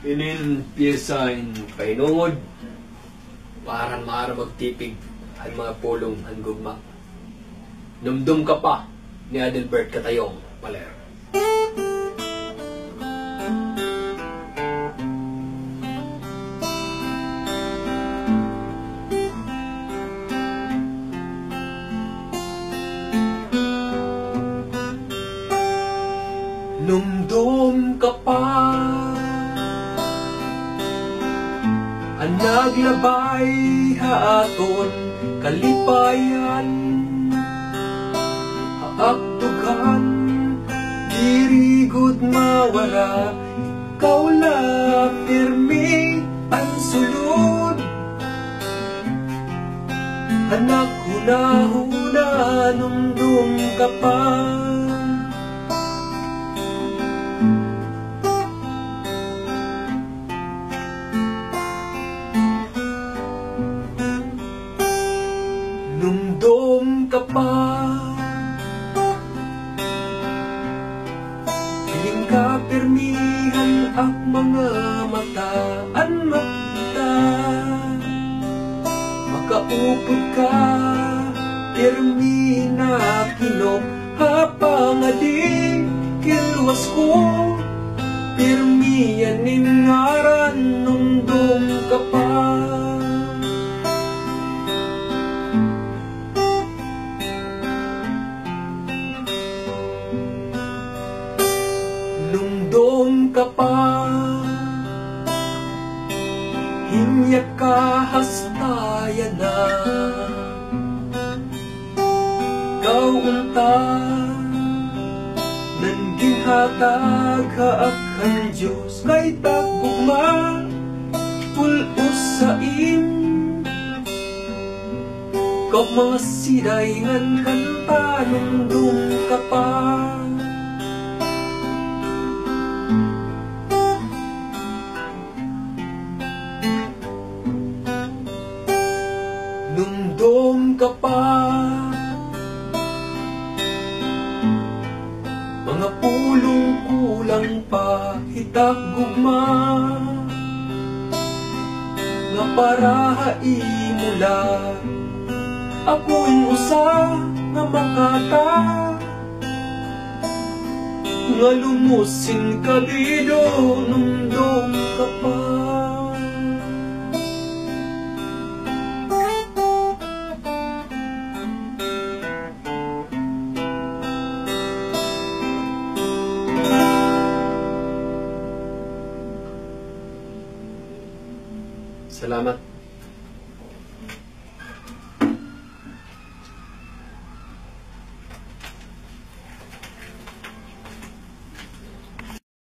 Inin piyasain painungod para magtipig ang mga pulong ang gugma. Numdum ka pa ni Adelbert Katayong Paler. Numdum ka pa ang naglabay haaton kalipayan, haaktugan dirigod mawara, ikaw la pirmi ang sulod. Anak huna-huna numdum ka pa. Numdum ka pa, piling ka permihan ak mga mata an makita, makaupod ka permi na kinok hapang adi kilwas ko, permi yanin ngaran numdum ka pa. Numdum ka pa, himyak ka hastaya na, ikaw unta nan ginhatag haakan Diyos kay tagugma pulos sa in. Ikaw mga sidayngan kanta numdum ka pa. Numdum ka pa, mga pulong kulang pa hitak gugma, nga para haimula ako'y usa nga makata, nga lumusin kabido numdum ka pa. Salamat.